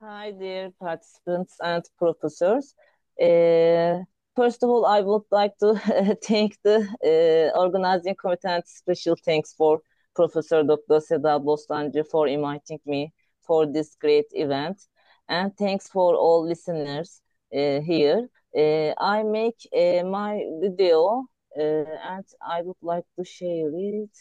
Hi, dear participants and professors. Uh, First of all, I would like to thank the organizing committee and special thanks for Professor Dr. Seda Bostancı for inviting me for this great event. And thanks for all listeners here. I make my video and I would like to share it.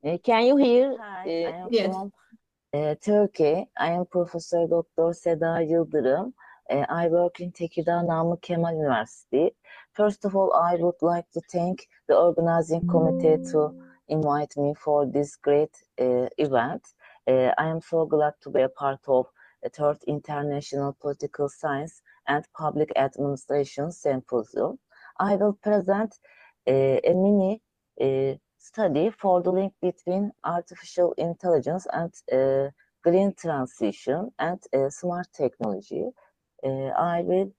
Uh, can you hear? Hi, I am yes. from Turkey. I am Professor Dr. Seda Yıldırım. I work in Tekirdağ Namık Kemal University. First of all, I would like to thank the organizing committee to invite me for this great event. I am so glad to be a part of the third International Political Science and Public Administration Symposium. I will present a mini study for the link between artificial intelligence and green transition and smart technology. I will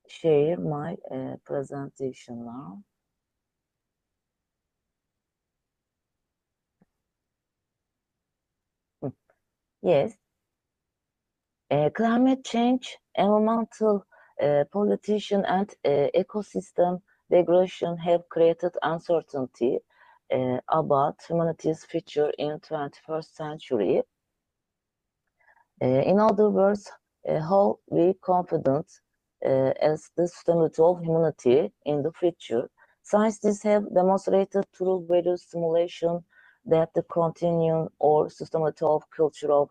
share my presentation now. Yes. Climate change, environmental pollution, and ecosystem degradation have created uncertainty about humanity's future in 21st century. In other words, how we confident as the sustainability of humanity in the future. Scientists have demonstrated through various simulation that the continuum or sustainability of culture of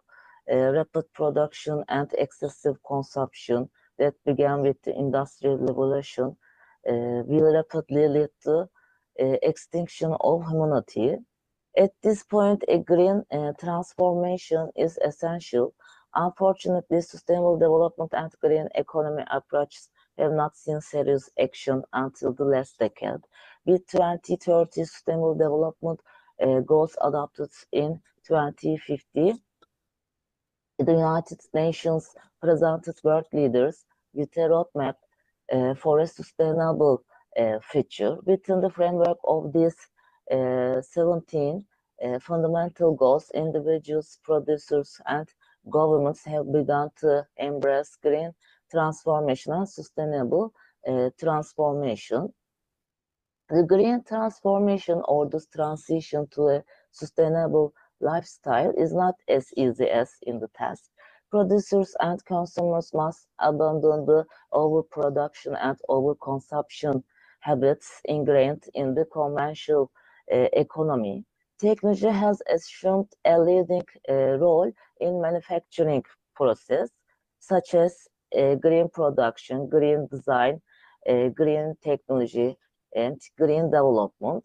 rapid production and excessive consumption that began with the Industrial Revolution will rapidly lead to extinction of humanity. At this point, a green transformation is essential. Unfortunately, sustainable development and green economy approaches have not seen serious action until the last decade. With 2030 Sustainable Development Goals adopted in 2050, the United Nations presented world leaders with a roadmap for a sustainable future. Within the framework of these 17 fundamental goals, individuals, producers, and governments have begun to embrace green transformation and sustainable transformation. The green transformation or the transition to a sustainable lifestyle is not as easy as in the past. Producers and consumers must abandon the overproduction and overconsumption habits ingrained in the conventional economy. Technology has assumed a leading role in manufacturing process, such as green production, green design, green technology, and green development.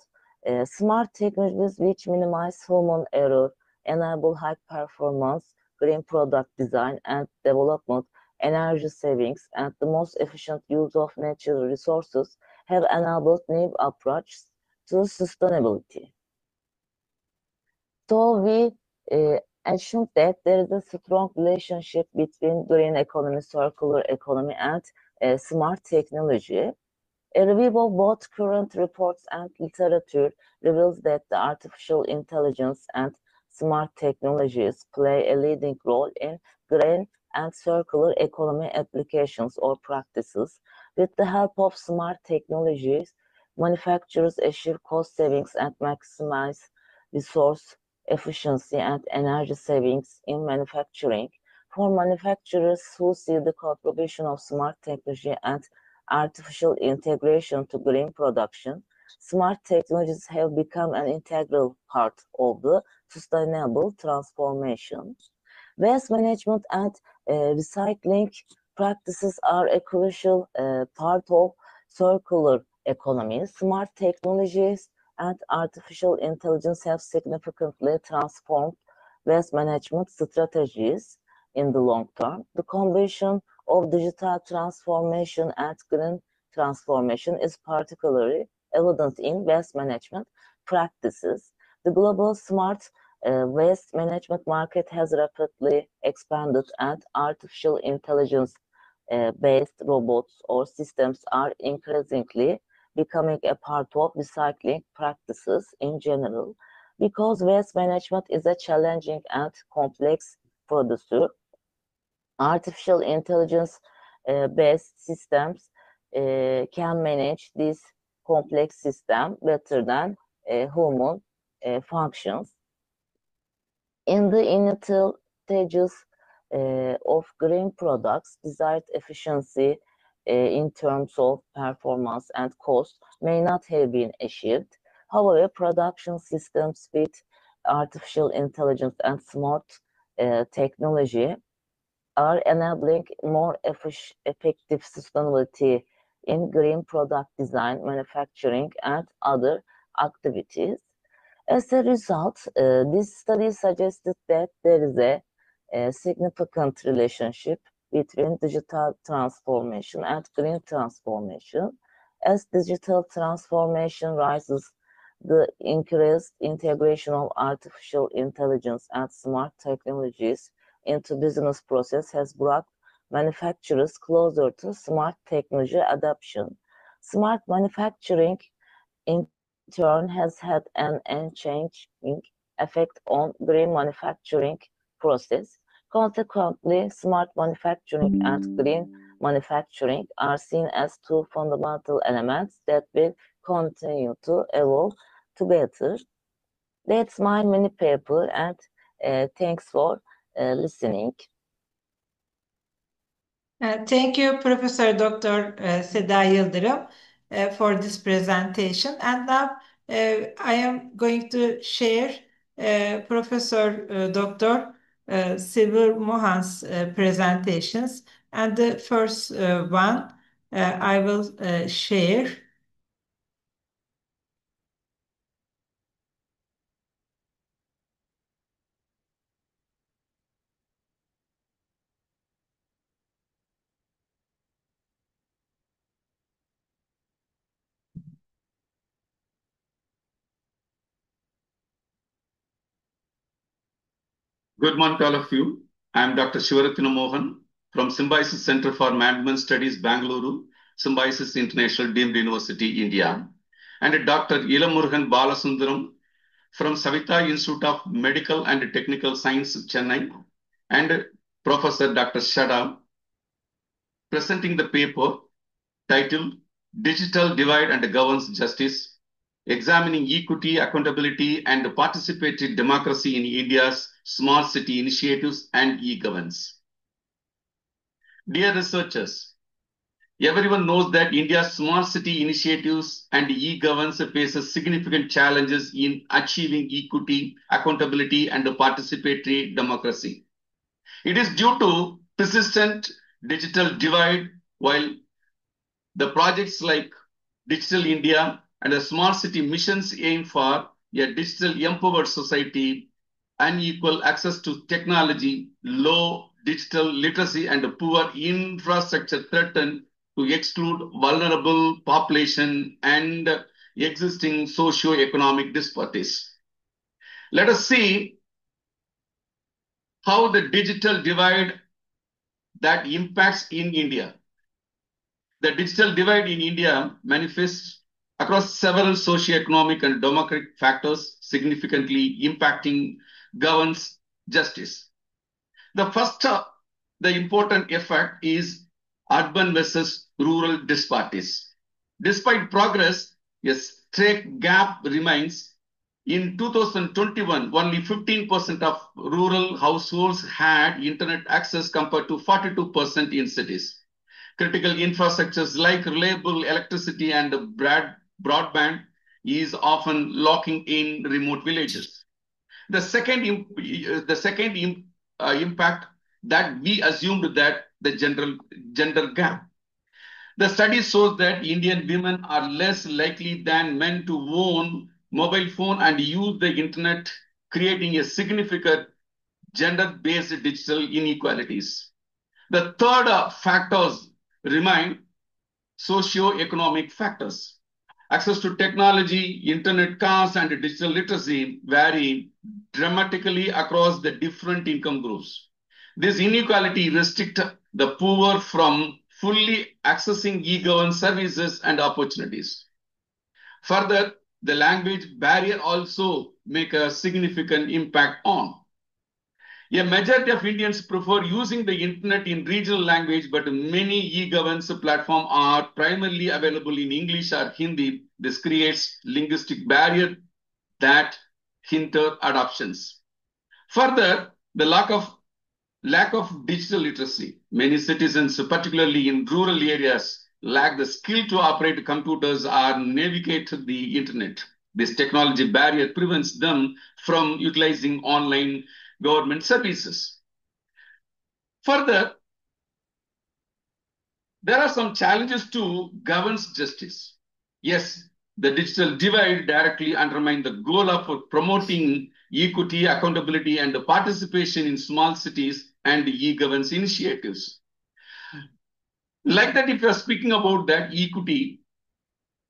Smart technologies which minimize human error, enable high performance, green product design and development, energy savings, and the most efficient use of natural resources have enabled new approaches to sustainability. So we assume that there is a strong relationship between green economy, circular economy, and smart technology. A review of both current reports and literature reveals that the artificial intelligence and smart technologies play a leading role in green and circular economy applications or practices. With the help of smart technologies, manufacturers achieve cost savings and maximize resource efficiency and energy savings in manufacturing. For manufacturers who see the contribution of smart technology and artificial integration to green production, smart technologies have become an integral part of the sustainable transformation. Waste management and recycling practices are a crucial part of circular economy. Smart technologies and artificial intelligence have significantly transformed waste management strategies in the long term. The combination of digital transformation and green transformation is particularly evident in waste management practices. The global smart waste management market has rapidly expanded, and artificial intelligence based robots or systems are increasingly becoming a part of recycling practices in general. Because waste management is a challenging and complex procedure, artificial intelligence based systems can manage this complex system better than human functions. In the initial stages of green products, desired efficiency in terms of performance and cost may not have been achieved. However, production systems with artificial intelligence and smart technology are enabling more effective sustainability in green product design, manufacturing, and other activities. As a result, this study suggested that there is a significant relationship between digital transformation and green transformation. As digital transformation rises, the increased integration of artificial intelligence and smart technologies into business process has brought manufacturers closer to smart technology adoption. Smart manufacturing, in turn, has had an unchanging effect on green manufacturing process. Consequently, smart manufacturing and green manufacturing are seen as two fundamental elements that will continue to evolve together. That's my mini paper, and thanks for listening. Thank you, Professor Dr. Seda Yıldırım, for this presentation. And now I am going to share Professor Dr. Syleymanov's presentations. And the first one I will share. Good morning to all of you. I am Dr. Shivaratna Mohan from Symposium Center for Management Studies, Bangalore, Symposium International Deemed University, India, and Dr. Ilamurugan Balasundaram from Savitha Institute of Medical and Technical Science, Chennai, and Professor Dr. Seda, presenting the paper titled Digital Divide and Governance Justice, Examining Equity, Accountability, and Participatory Democracy in India's Smart City Initiatives and E-Governance. Dear researchers, everyone knows that India's smart city initiatives and e-governance faces significant challenges in achieving equity, accountability, and participatory democracy. It is due to persistent digital divide, while the projects like Digital India and the smart city missions aim for a digital empowered society, unequal access to technology, low digital literacy, and poor infrastructure threaten to exclude vulnerable population and existing socio-economic disparities. Let us see how the digital divide that impacts in India. The digital divide in India manifests across several socio-economic and democratic factors, significantly impacting governance justice. The first, the important effect is urban versus rural disparities. Despite progress, a straight gap remains. In 2021, only 15% of rural households had internet access compared to 42% in cities. Critical infrastructures like reliable electricity and broadband is often lacking in remote villages. The second impact that we assumed that the gender gap. The study shows that Indian women are less likely than men to own mobile phone and use the internet, creating a significant gender-based digital inequalities. The third factors remain socio-economic factors. Access to technology, internet costs, and digital literacy vary dramatically across the different income groups. This inequality restricts the poor from fully accessing e-governance services and opportunities. Further, the language barrier also make a significant impact on. A majority of Indians prefer using the internet in regional language, but many e-governance platforms are primarily available in English or Hindi. This creates linguistic barrier that hinder adoptions. Further, the lack of digital literacy. Many citizens, particularly in rural areas, lack the skill to operate computers or navigate the internet. This technology barrier prevents them from utilizing online government services. Further, there are some challenges to governance justice. Yes, the digital divide directly undermines the goal of promoting equity, accountability, and participation in small cities and e-governance initiatives. Like that, if you are speaking about that equity,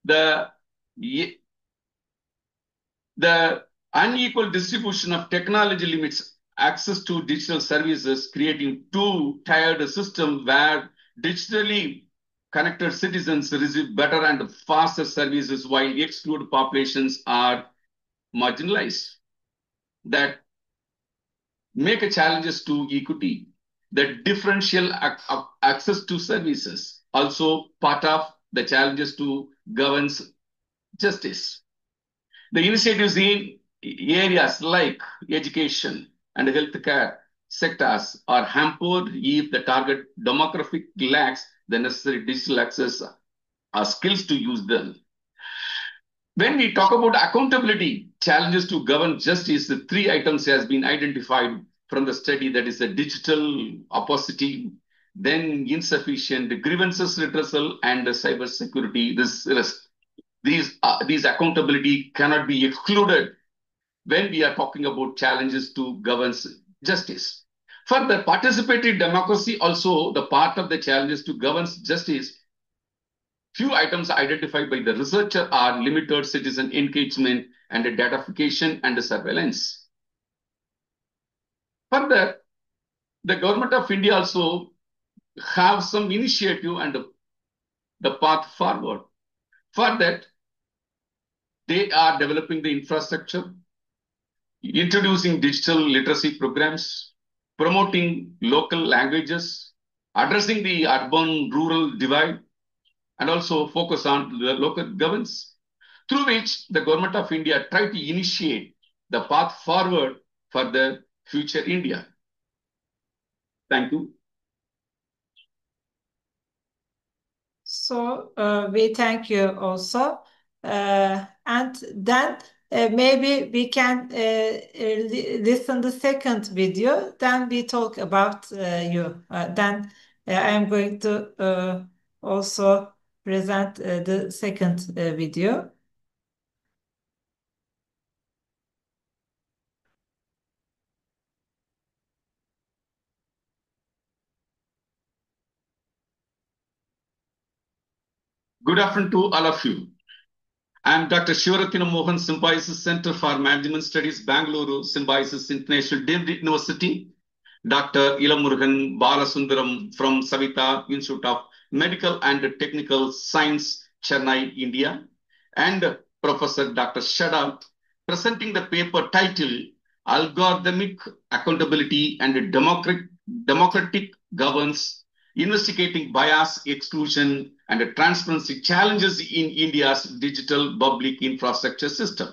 the unequal distribution of technology limits access to digital services, creating two-tiered system where digitally connected citizens receive better and faster services while excluded populations are marginalized. That make a challenges to equity. The differential access to services also part of the challenges to governance justice. The initiatives in areas like education and healthcare sectors are hampered if the target demographic lacks the necessary digital access or skills to use them. When we talk about accountability, challenges to govern justice, the three items has been identified from the study, that is a digital opacity, then insufficient grievances redressal, and the cyber security. These accountability cannot be excluded when we are talking about challenges to governance justice. Further, participatory democracy also the part of the challenges to governance justice. Few items identified by the researcher are limited citizen engagement and datafication and surveillance. Further, the government of India also have some initiative and the path forward. For that, they are developing the infrastructure, introducing digital literacy programs, promoting local languages, addressing the urban-rural divide, and also focus on the local governance, through which the government of India try to initiate the path forward for the future India. Thank you. So we thank you also. And then maybe we can listen the second video. Then we talk about you. Then I am going to also present the second video. Good afternoon to all of you. I am Dr. Symposium Symposium Center for Management Studies, Bangalore, Symposium International Deemed University. Dr. İİBF Balasundaram from Savita Institute of Medical and Technical Science, Chennai, India. And Professor Dr. Seda presenting the paper titled Algorithmic Accountability and Democratic Governance, Investigating Bias, Exclusion, and Transparency Challenges in India's Digital Public Infrastructure System.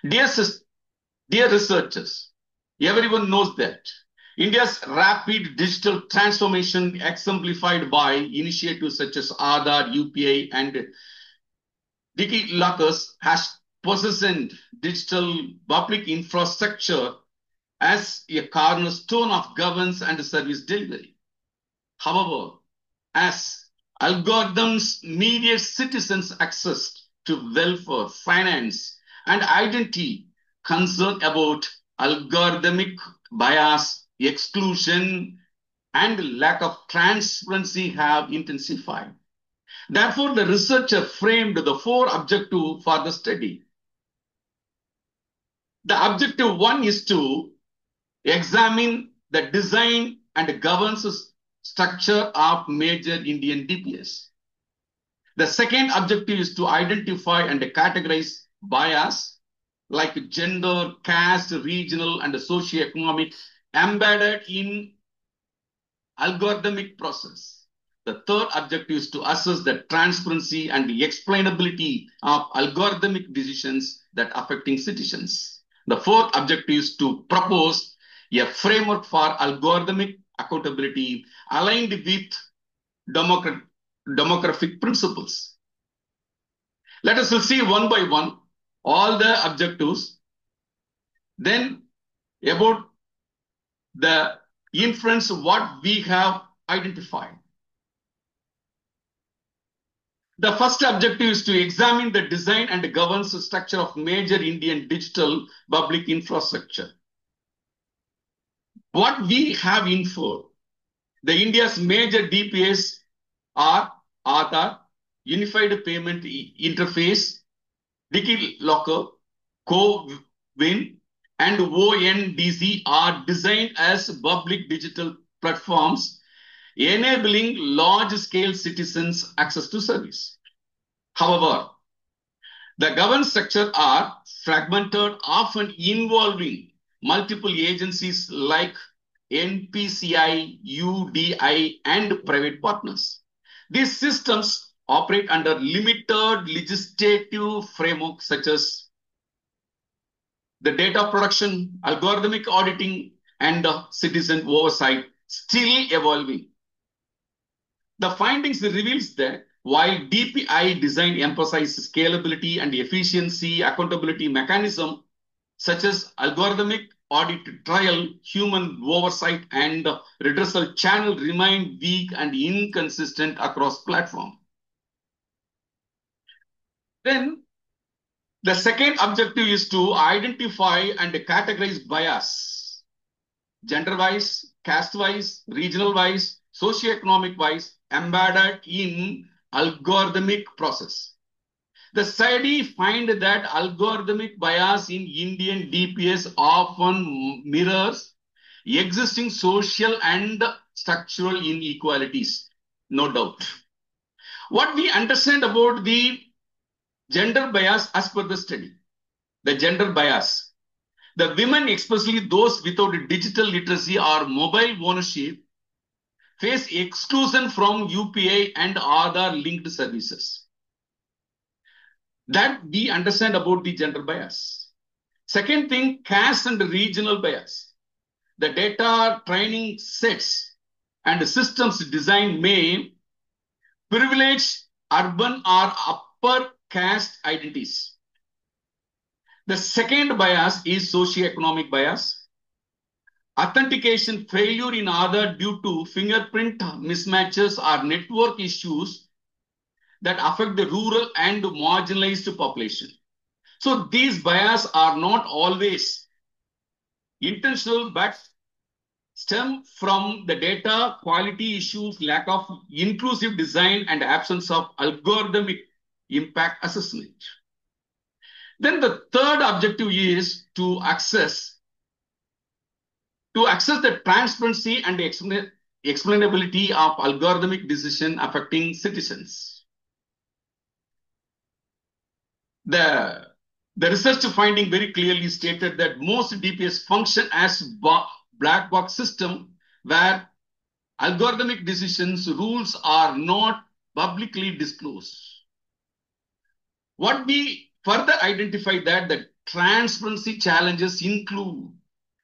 Dear researchers, everyone knows that India's rapid digital transformation, exemplified by initiatives such as Aadhaar, UPI, and DigiLockers, has positioned digital public infrastructure as a cornerstone of governance and service delivery. However, as algorithms mediate citizens' access to welfare, finance, and identity, concern about algorithmic bias, exclusion, and lack of transparency have intensified. Therefore, the researcher framed the four objectives for the study. The objective one is to examine the design and governance structure of major Indian DPS. The second objective is to identify and categorize bias like gender, caste, regional, and socioeconomic embedded in algorithmic process. The third objective is to assess the transparency and the explainability of algorithmic decisions that affecting citizens. The fourth objective is to propose a framework for algorithmic accountability aligned with demographic principles. Let us see one by one all the objectives. Then about the inference what we have identified. The first objective is to examine the design and governance structure of major Indian digital public infrastructure. What we have inferred, the India's major DPS are Aadhaar, Unified Payment Interface, DigiLocker, Co-Win, and ONDC are designed as public digital platforms enabling large-scale citizens access to service. However, the governance structure are fragmented, often involving multiple agencies like NPCI, UDI, and private partners. These systems operate under limited legislative frameworks such as the data production, algorithmic auditing, and citizen oversight, still evolving. The findings reveals that while DPI design emphasizes scalability and efficiency, accountability mechanism such as algorithmic audit trial, human oversight, and redressal channel remain weak and inconsistent across platforms. Then the second objective is to identify and categorize bias, gender-wise, caste-wise, regional-wise, socioeconomic-wise, embedded in algorithmic process. The study find that algorithmic bias in Indian DPS often mirrors existing social and structural inequalities, no doubt. What we understand about the gender bias as per the study, the gender bias, the women, especially those without digital literacy or mobile ownership, face exclusion from UPI and other linked services. That we understand about the gender bias. Second thing, caste and regional bias. The data training sets and systems design may privilege urban or upper caste identities. The second bias is socioeconomic bias. Authentication failure in Aadhaar due to fingerprint mismatches or network issues that affect the rural and marginalized population. So these biases are not always intentional, but stem from the data quality issues, lack of inclusive design, and absence of algorithmic impact assessment. Then the third objective is to access the transparency and explainability of algorithmic decision affecting citizens. The research finding very clearly stated that most DPS function as black box system where algorithmic decisions rules are not publicly disclosed. What we further identify that the transparency challenges include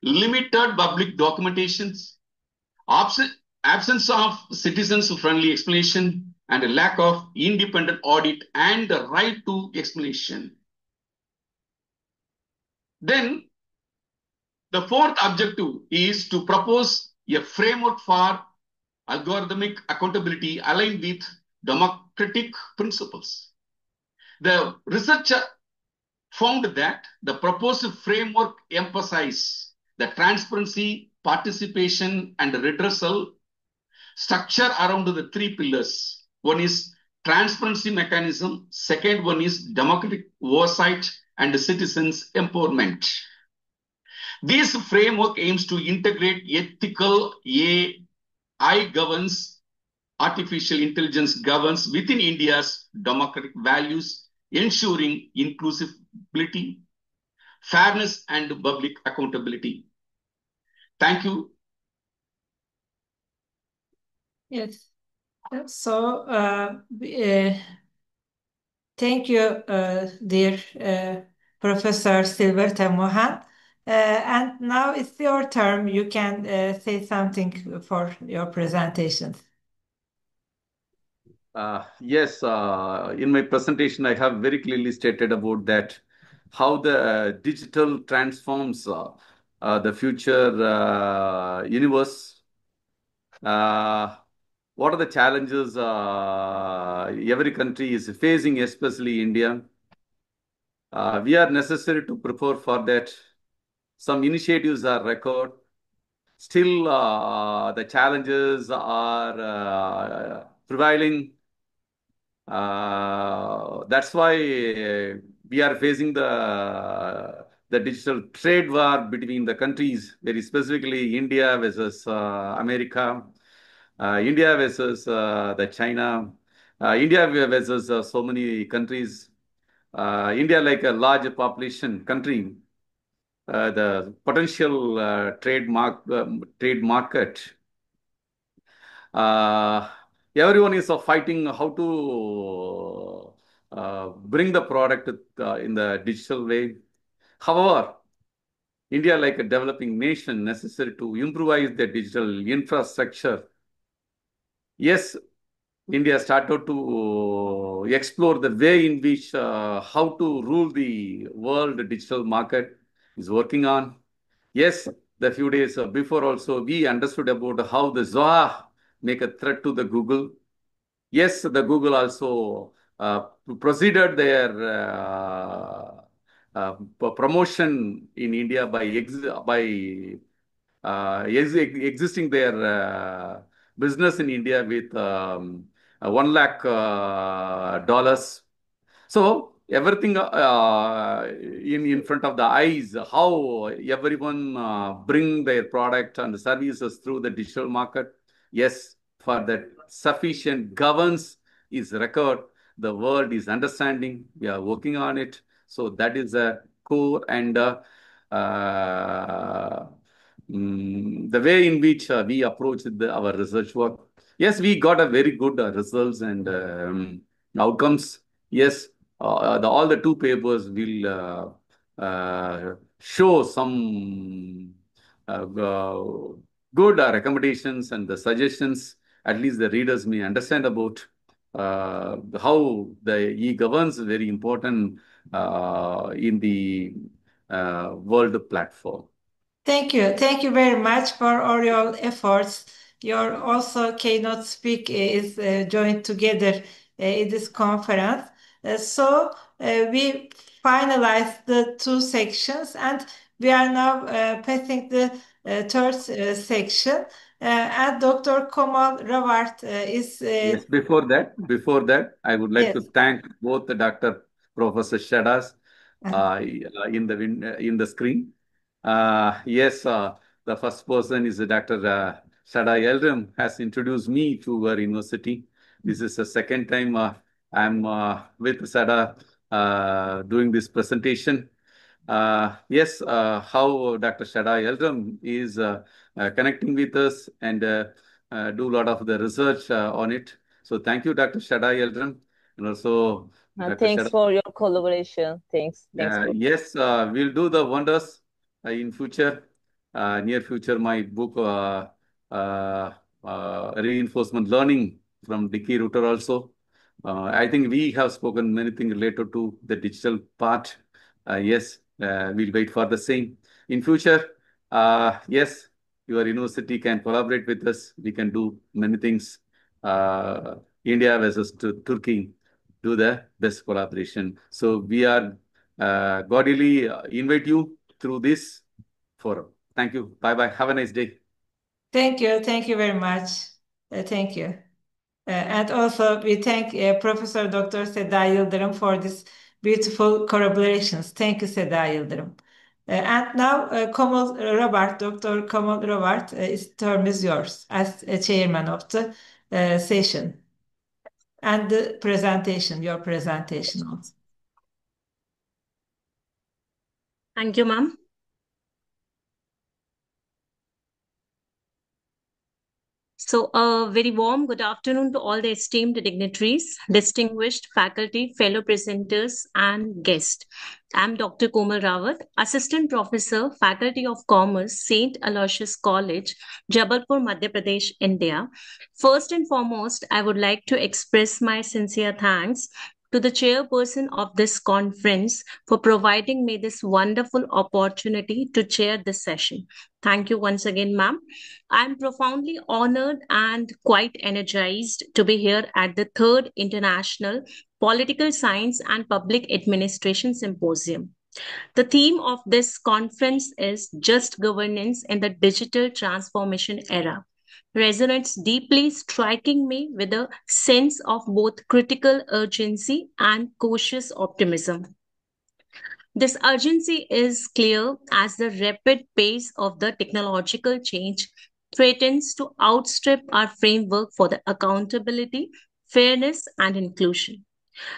limited public documentations, absence of citizens-friendly explanation, and a lack of independent audit and the right to explanation. Then the fourth objective is to propose a framework for algorithmic accountability aligned with democratic principles. The researcher found that the proposed framework emphasizes the transparency, participation, and redressal structure around the three pillars. One is transparency mechanism. Second one is democratic oversight and citizens empowerment. This framework aims to integrate ethical AI governance artificial intelligence governs within India's democratic values, ensuring inclusivity, fairness, and public accountability. Thank you. Yes. So, thank you, dear Professor Silverta Mohan. And now it's your turn. You can say something for your presentations. Yes, in my presentation, I have very clearly stated about that, how the digital transforms the future universe. What are the challenges every country is facing, especially India? We are necessary to prepare for that. Some initiatives are record. Still, the challenges are prevailing. That's why we are facing the digital trade war between the countries, very specifically India versus America, India versus the China, India versus so many countries. India, like a large population country, the potential trade market. Everyone is fighting how to bring the product in the digital way. However, India, like a developing nation, necessary to improvise the digital infrastructure. Yes, India started to explore the way in which how to rule the world digital market is working on. Yes, the few days before also we understood about how the Zoha make a threat to the Google. Yes, the Google also proceeded their promotion in India by existing their business in India with 1 lakh dollars. So everything in front of the eyes, how everyone bring their product and services through the digital market. Yes, for that sufficient governance is record. The world is understanding. We are working on it. So that is a core and the way in which we approach our research work. Yes, we got a very good results and outcomes. Yes, all the two papers will show some good recommendations and the suggestions. At least the readers may understand about how the e-governance is very important in the world platform. Thank you. Thank you very much for all your efforts. Your also Keynote speak is joined together in this conference. So we finalized the two sections and we are now passing the third section. And Dr. Komal RAWAT is... Yes, before that, I would like to thank both the Dr. Professor Shadas in the screen. Yes, the first person is Dr. Seda YILDIRIM has introduced me to our university. This is the second time I'm with Seda doing this presentation. Yes, how Dr. Seda YILDIRIM is connecting with us and do a lot of the research on it. So thank you, Dr. Seda YILDIRIM, and also Dr. Thanks Seda. for your collaboration. Thanks. Yes, we'll do the wonders in future, near future. My book, Reinforcement Learning from Dicky Router also. I think we have spoken many things related to the digital part. Yes, we'll wait for the same. In future, yes, your university can collaborate with us. We can do many things. India versus Turkey, do the best collaboration. So we are godly invite you through this forum. Thank you. Bye-bye. Have a nice day. Thank you. Thank you very much. Thank you. And also we thank Professor Dr. Seda YILDIRIM for this beautiful collaborations. Thank you, Seda YILDIRIM. And now Komal RAWAT, Dr. Komal RAWAT, term is yours as chairman of the session and the presentation, your presentation also. Thank you, ma'am. So a very warm good afternoon to all the esteemed dignitaries, distinguished faculty, fellow presenters, and guests. I'm Dr. Komal Rawat, Assistant Professor, Faculty of Commerce, St. Aloysius College, Jabalpur, Madhya Pradesh, India. First and foremost, I would like to express my sincere thanks to the chairperson of this conference for providing me this wonderful opportunity to chair this session. Thank you once again, ma'am. I'm profoundly honored and quite energized to be here at the third International Political Science and Public Administration Symposium. The theme of this conference is Just Governance in the Digital Transformation Era. Resonates deeply, striking me with a sense of both critical urgency and cautious optimism. This urgency is clear as the rapid pace of the technological change threatens to outstrip our framework for the accountability, fairness, and inclusion.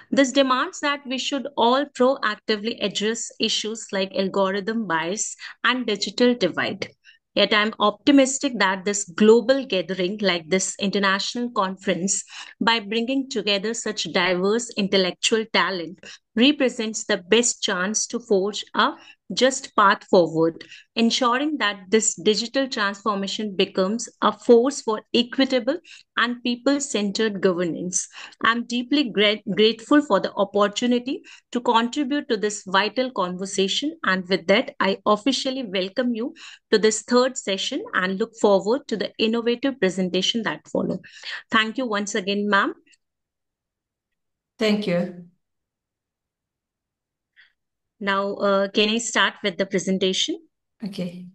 This demands that we should all proactively address issues like algorithm bias and digital divide. Yet I'm optimistic that this global gathering, like this international conference, by bringing together such diverse intellectual talent, represents the best chance to forge a just path forward, ensuring that this digital transformation becomes a force for equitable and people-centered governance. I'm deeply grateful for the opportunity to contribute to this vital conversation. And with that, I officially welcome you to this third session and look forward to the innovative presentation that follows. Thank you once again, ma'am. Thank you. Now, can I start with the presentation? Okay.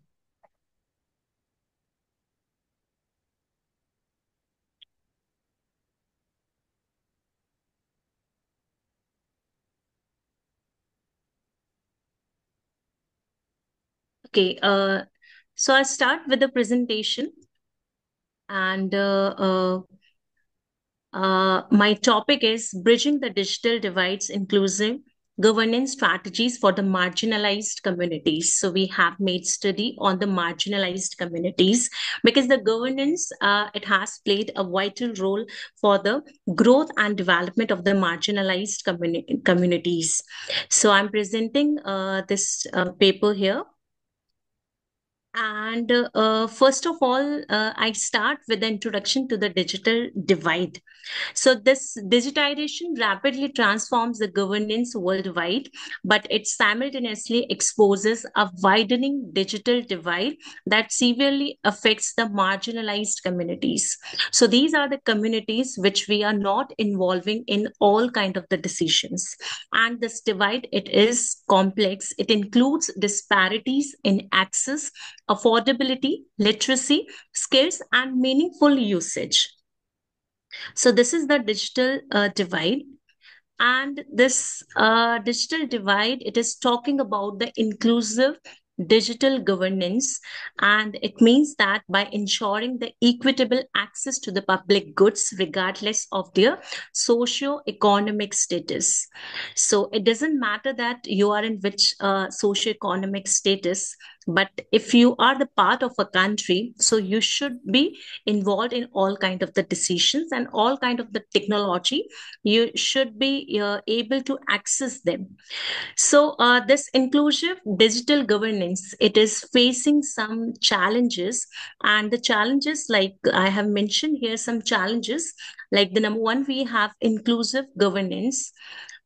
Okay, so I'll start with the presentation. And my topic is Bridging the Digital Divides, Inclusive Governance Strategies for the Marginalized Communities. So we have made study on the marginalized communities because the governance, it has played a vital role for the growth and development of the marginalized communities. So I'm presenting this paper here. And first of all, I start with the introduction to the digital divide. So this digitization rapidly transforms the governance worldwide, but it simultaneously exposes a widening digital divide that severely affects the marginalized communities. So these are the communities which we are not involving in all kind of the decisions. And this divide, it is complex. It includes disparities in access, affordability, literacy, skills, and meaningful usage. So this is the digital divide. And this digital divide, it is talking about the inclusive digital governance. And it means that by ensuring the equitable access to the public goods, regardless of their socio-economic status. So it doesn't matter that you are in which socio-economic status, but if you are the part of a country, so you should be involved in all kind of the decisions and all kind of the technology. You should be able to access them. So this inclusive digital governance, it is facing some challenges. And the challenges, like I have mentioned here, some challenges, like the number one, we have inclusive governance,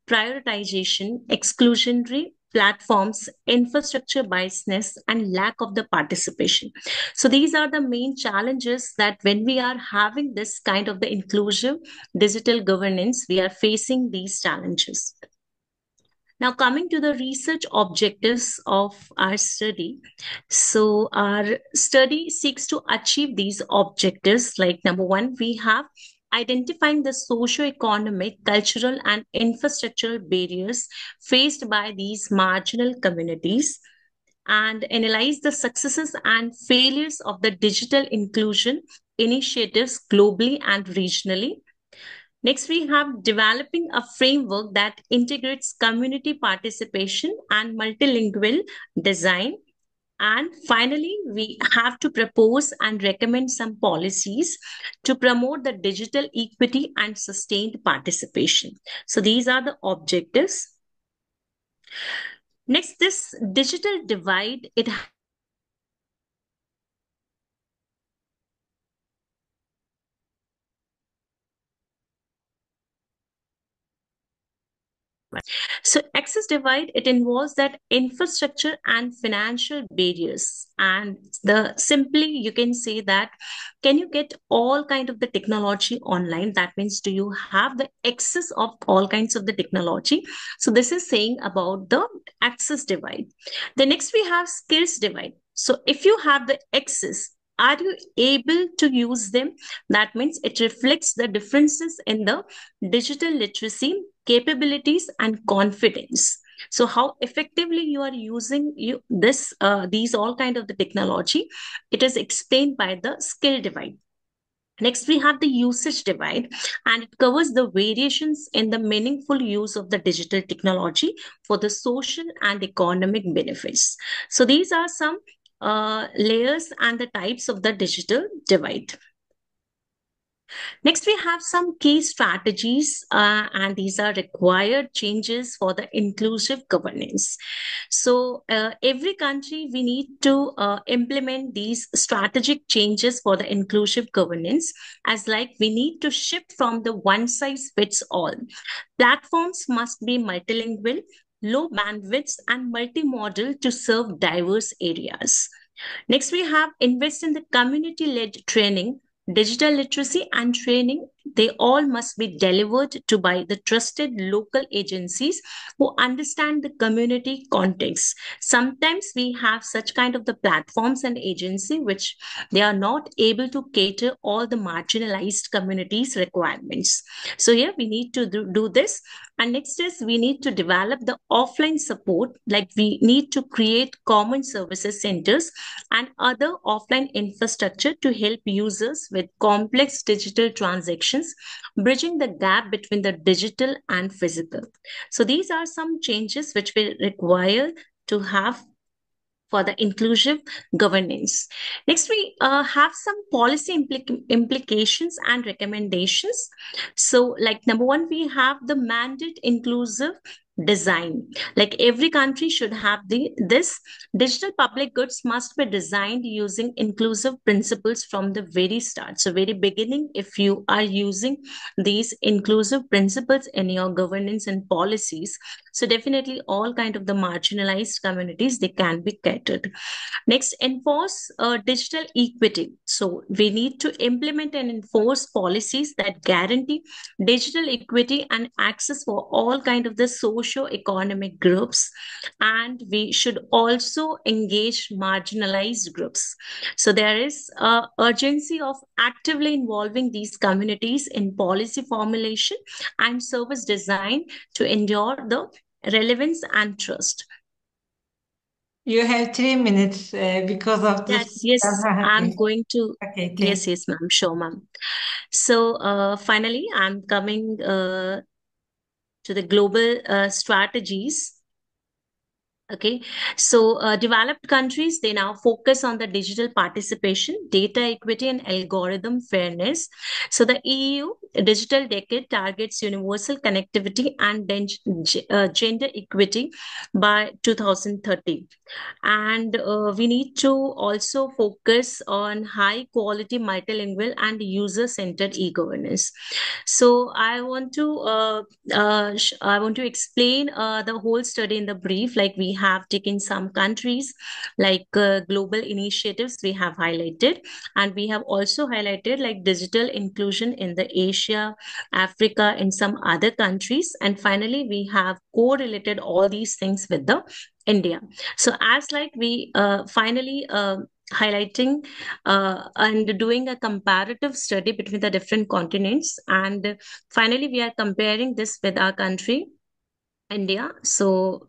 prioritization, exclusionary platforms, infrastructure biasness, and lack of the participation. So these are the main challenges that when we are having this kind of the inclusive digital governance, we are facing these challenges. Now, coming to the research objectives of our study. So our study seeks to achieve these objectives. Like number one, we have identifying the socio-economic, cultural, and infrastructural barriers faced by these marginal communities, and analyze the successes and failures of the digital inclusion initiatives globally and regionally. Next, we have developing a framework that integrates community participation and multilingual design. And finally, we have to propose and recommend some policies to promote the digital equity and sustained participation. So these are the objectives. Next, this digital divide, it So access divide, it involves that infrastructure and financial barriers. And the simply you can say that, can you get all kind of the technology online? That means, do you have the access of all kinds of the technology? So this is saying about the access divide. The next we have skills divide. So if you have the access, are you able to use them? That means it reflects the differences in the digital literacy, capabilities, and confidence. So how effectively you are using these all kind of the technology, it is explained by the skill divide. Next, we have the usage divide, and it covers the variations in the meaningful use of the digital technology for the social and economic benefits. So these are some layers and the types of the digital divide. Next, we have some key strategies, and these are required changes for the inclusive governance. So, every country, we need to implement these strategic changes for the inclusive governance, as like we need to shift from the one size fits all. Platforms must be multilingual, low bandwidth, and multimodal to serve diverse areas. Next, we have invest in the community-led training, digital literacy and training. They all must be delivered to by the trusted local agencies who understand the community context. Sometimes we have such kind of the platforms and agency which they are not able to cater all the marginalized communities requirements. So here we need to do this. And next is we need to develop the offline support, like we need to create common services centers and other offline infrastructure to help users with complex digital transactions, bridging the gap between the digital and physical. So these are some changes which we require to have for the inclusive governance. Next, we have some policy implications and recommendations. So, like number one, we have the mandate inclusive design. Like every country should have this digital public goods must be designed using inclusive principles from the very start. So very beginning, if you are using these inclusive principles in your governance and policies, so definitely all kind of the marginalized communities, they can be catered. Next, enforce digital equity. So we need to implement and enforce policies that guarantee digital equity and access for all kind of the socio-economic groups. And we should also engage marginalized groups. So there is urgency of actively involving these communities in policy formulation and service design to endure the relevance and trust. You have 3 minutes because of this. Yes, I'm going to. Okay, yes, ma'am. Sure, ma'am. So finally, I'm coming to the global strategies. Okay, so developed countries, they now focus on the digital participation, data equity, and algorithm fairness. So the EU Digital Decade targets universal connectivity and gender equity by 2030. And we need to also focus on high quality multilingual and user-centered e-governance. So I want to explain the whole study in the brief. Like we have taken some countries like global initiatives we have highlighted, and we have also highlighted like digital inclusion in the Asia, Africa, and some other countries. And finally, we have correlated all these things with the India. So as like we finally highlighting and doing a comparative study between the different continents, and finally we are comparing this with our country, India. So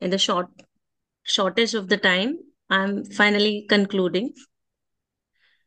in the shortage of the time, I'm finally concluding.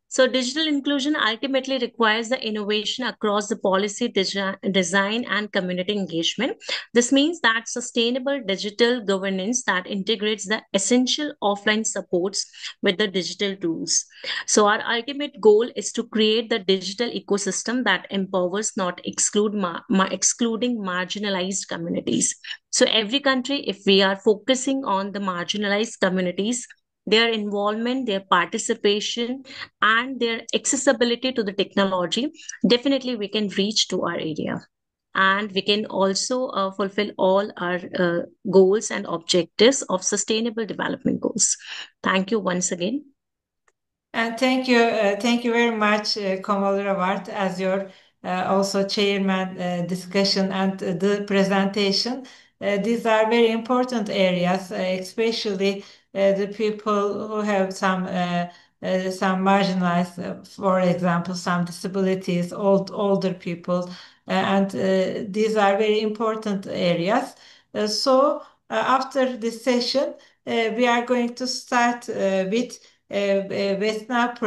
So, digital inclusion ultimately requires the innovation across the policy design and community engagement. This means that sustainable digital governance that integrates the essential offline supports with the digital tools. So, our ultimate goal is to create the digital ecosystem that empowers, not excluding marginalized communities. So, every country, if we are focusing on the marginalized communities, their involvement, their participation, and their accessibility to the technology, definitely we can reach to our area. And we can also fulfill all our goals and objectives of sustainable development goals. Thank you once again. And thank you very much, Komal RAWAT, as your also chairman discussion and the presentation. These are very important areas, especially the people who have some marginalized, for example, some disabilities, older people, and these are very important areas. So after this session, we are going to start with webinar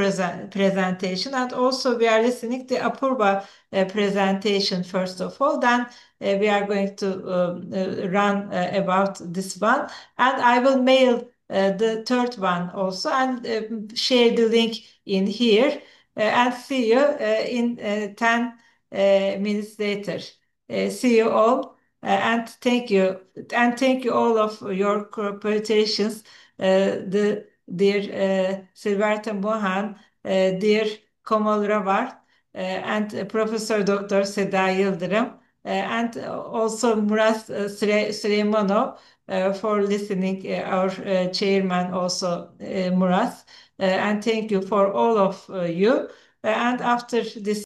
presentation, and also we are listening to Apurva presentation first of all. Then we are going to run about this one, and I will mail the third one also, and share the link in here, and see you in 10 minutes later. See you all, and thank you all of your cooperations, the dear Silverta Mohan, dear Komal RAWAT, and Prof.Dr. Seda YILDIRIM, and also Muraz Süleymanov for listening, our chairman also, Muraz. And thank you for all of you. And after this